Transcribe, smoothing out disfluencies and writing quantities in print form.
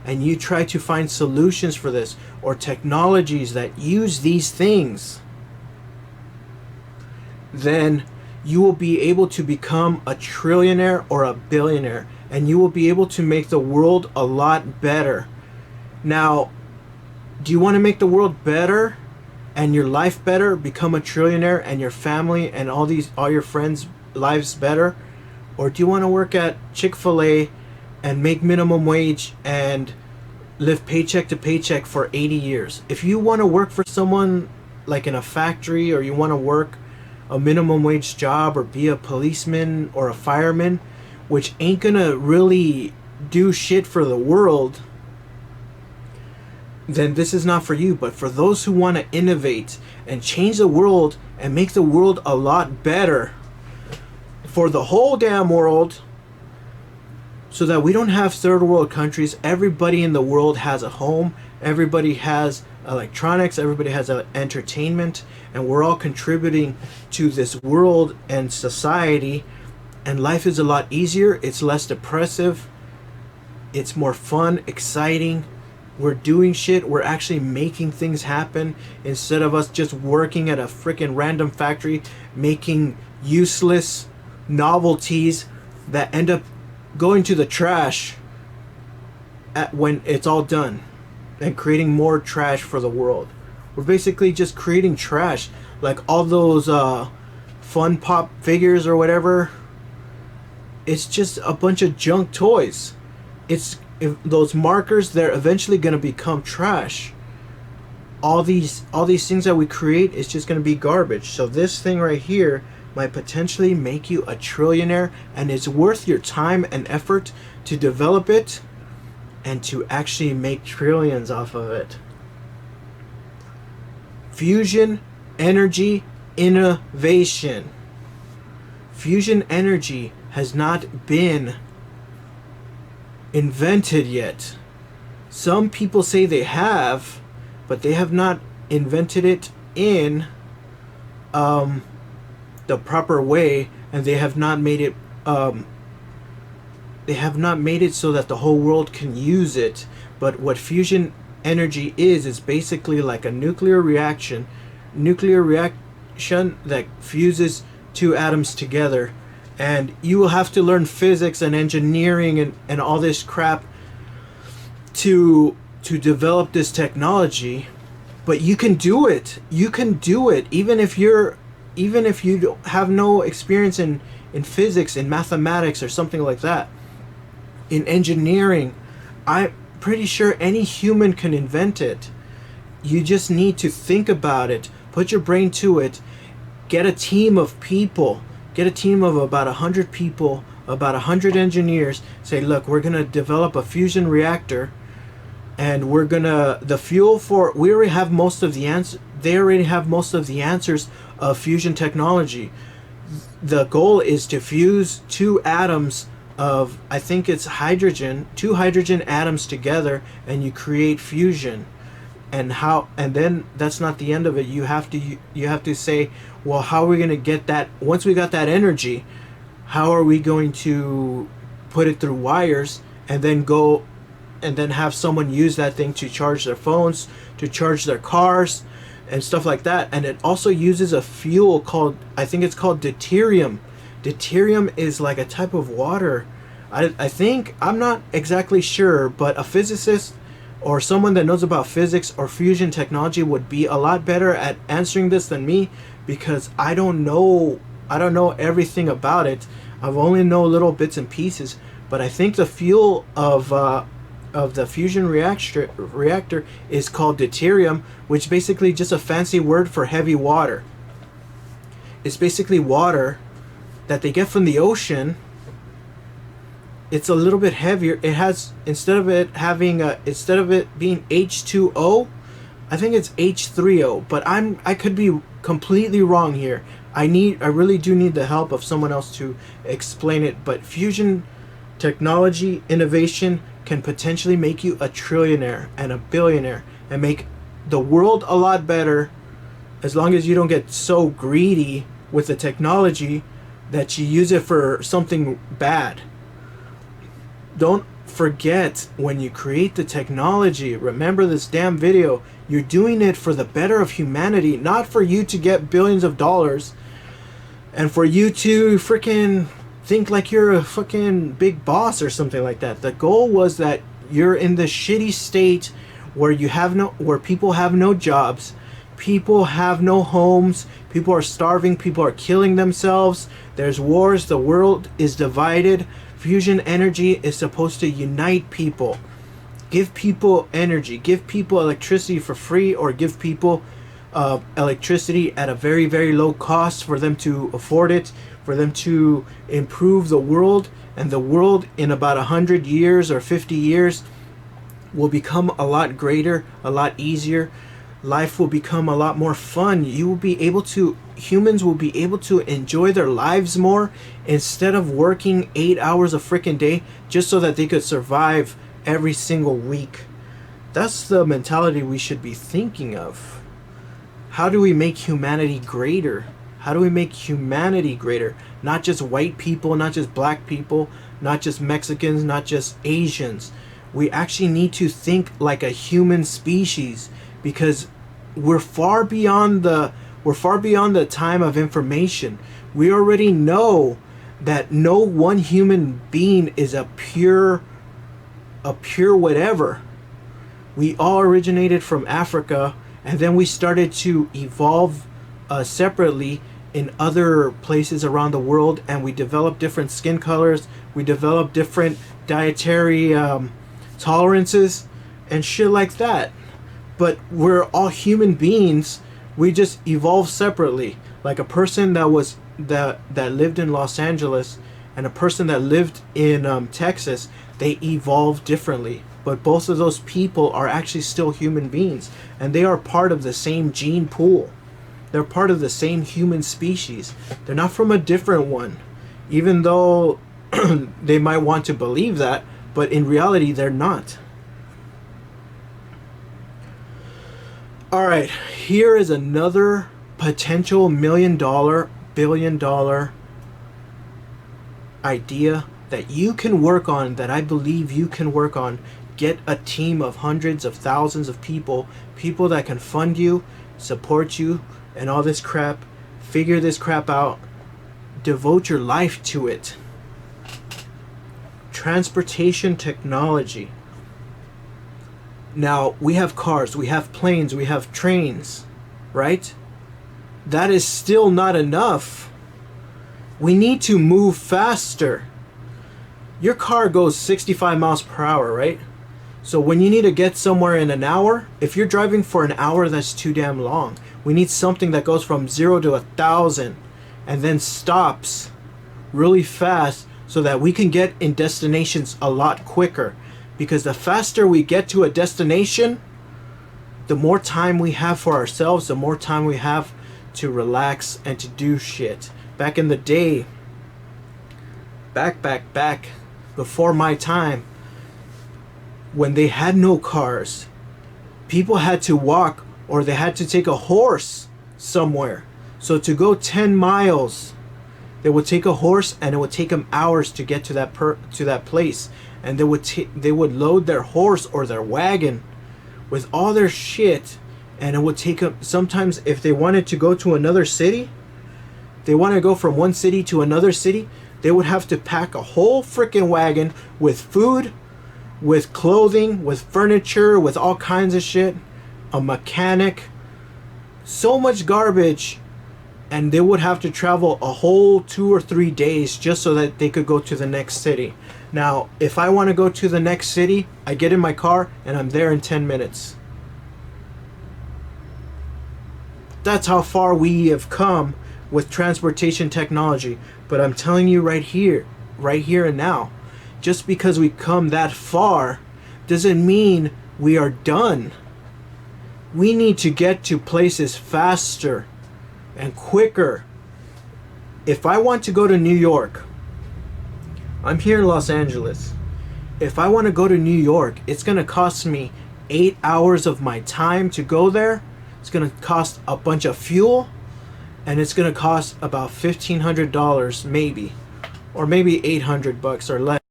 and you try to find solutions for this or technologies that use these things, then you will be able to become a trillionaire or a billionaire, and you will be able to make the world a lot better. Now, do you want to make the world better and your life better, become a trillionaire and your family and all your friends' lives better? Or do you want to work at Chick-fil-A and make minimum wage and live paycheck to paycheck for 80 years? If you want to work for someone like in a factory, or you want to work a minimum wage job or be a policeman or a fireman, which ain't gonna really do shit for the world, then this is not for you. But for those who want to innovate and change the world and make the world a lot better for the whole damn world, so that we don't have third world countries, everybody in the world has a home, everybody has electronics, everybody has entertainment, and we're all contributing to this world and society, and life is a lot easier, it's less depressive, it's more fun, exciting. We're doing shit, we're actually making things happen instead of us just working at a freaking random factory making useless novelties that end up going to the trash when it's all done, and creating more trash for the world. We're basically just creating trash, like all those fun pop figures or whatever. It's just a bunch of junk toys. If those markers, they're eventually going to become trash. All these things that we create is just going to be garbage. So this thing right here might potentially make you a trillionaire, and it's worth your time and effort to develop it and to actually make trillions off of it. Fusion energy innovation. Fusion energy has not been invented yet. Some people say they have, but they have not invented it in the proper way, and they have not made it so that the whole world can use it. But what fusion energy is basically like a nuclear reaction that fuses two atoms together. And you will have to learn physics and engineering and all this crap to develop this technology, but you can do it. You can do it even if you have no experience in physics, in mathematics, or something like that. In engineering, I'm pretty sure any human can invent it. You just need to think about it, put your brain to it, get a team of people. Get a team of about 100 people, about 100 engineers. Say, look, we're gonna develop a fusion reactor, and we already have most of the answers. They already have most of the answers of fusion technology. The goal is to fuse two atoms of, I think it's hydrogen, two hydrogen atoms together, and you create fusion. And then that's not the end of it. You have to say, well, how are we going to get that? Once we got that energy, how are we going to put it through wires and then have someone use that thing to charge their phones, to charge their cars, and stuff like that? And it also uses a fuel I think it's called deuterium. Deuterium is like a type of water. I think, I'm not exactly sure, but a physicist or someone that knows about physics or fusion technology would be a lot better at answering this than me, because I don't know everything about it. I've only know little bits and pieces, but I think the fuel of the fusion reactor is called deuterium, which is basically just a fancy word for heavy water. It's basically water that they get from the ocean. It's a little bit heavier. It has, instead of it being H2O, I think it's H3O, but I could be completely wrong here. I really do need the help of someone else to explain it, but fusion technology innovation can potentially make you a trillionaire and a billionaire and make the world a lot better, as long as you don't get so greedy with the technology that you use it for something bad. Don't forget, when you create the technology, remember this damn video, you're doing it for the better of humanity, not for you to get billions of dollars and for you to freaking think like you're a fucking big boss or something like that. The goal was that you're in this shitty state where where people have no jobs, people have no homes, people are starving, people are killing themselves, there's wars, the world is divided. Fusion energy is supposed to unite people, give people energy, give people electricity for free, or give people electricity at a very, very low cost for them to afford it, for them to improve the world. And the world in about 100 years or 50 years will become a lot greater, a lot easier. Life will become a lot more fun. Humans will be able to enjoy their lives more instead of working 8 hours a freaking day just so that they could survive every single week. That's the mentality we should be thinking of. How do we make humanity greater? How do we make humanity greater? Not just white people, not just black people, not just Mexicans, not just Asians. We actually need to think like a human species, because we're far beyond the time of information. We already know that no one human being is a pure whatever. We all originated from Africa, and then we started to evolve separately in other places around the world, and we developed different skin colors, we developed different dietary tolerances and shit like that. But we're all human beings. We just evolved separately. Like a person that lived in Los Angeles and a person that lived in Texas, they evolved differently. But both of those people are actually still human beings, and they are part of the same gene pool. They're part of the same human species. They're not from a different one, even though they might want to believe that, but in reality they're not. Alright, here is another potential $1 million, $1 billion idea that you can work on, that I believe you can work on. Get a team of hundreds of thousands of people that can fund you, support you, and all this crap. Figure this crap out. Devote your life to it. Transportation technology. Now, we have cars, we have planes, we have trains, right? That is still not enough. We need to move faster. Your car goes 65 miles per hour, right? So when you need to get somewhere in an hour, if you're driving for an hour, that's too damn long. We need something that goes from 0 to 1,000 and then stops really fast so that we can get in destinations a lot quicker. Because the faster we get to a destination, the more time we have for ourselves, the more time we have to relax and to do shit. Back in the day, back before my time, when they had no cars, people had to walk, or they had to take a horse somewhere. So to go 10 miles, they would take a horse, and it would take them hours to get to that place. And they would load their horse or their wagon with all their shit, and it would take them, sometimes if they wanted to go to another city, they want to go from one city to another city, they would have to pack a whole freaking wagon with food, with clothing, with furniture, with all kinds of shit, a mechanic, so much garbage, and they would have to travel a whole 2 or 3 days just so that they could go to the next city. Now, if I want to go to the next city, I get in my car and I'm there in 10 minutes. That's how far we have come with transportation technology. But I'm telling you right here and now, just because we come that far doesn't mean we are done. We need to get to places faster and quicker. If I want to go to New York, I'm here in Los Angeles. If I want to go to New York, it's going to cost me 8 hours of my time to go there. It's going to cost a bunch of fuel, and it's going to cost about $1,500 maybe, or maybe $800 or less.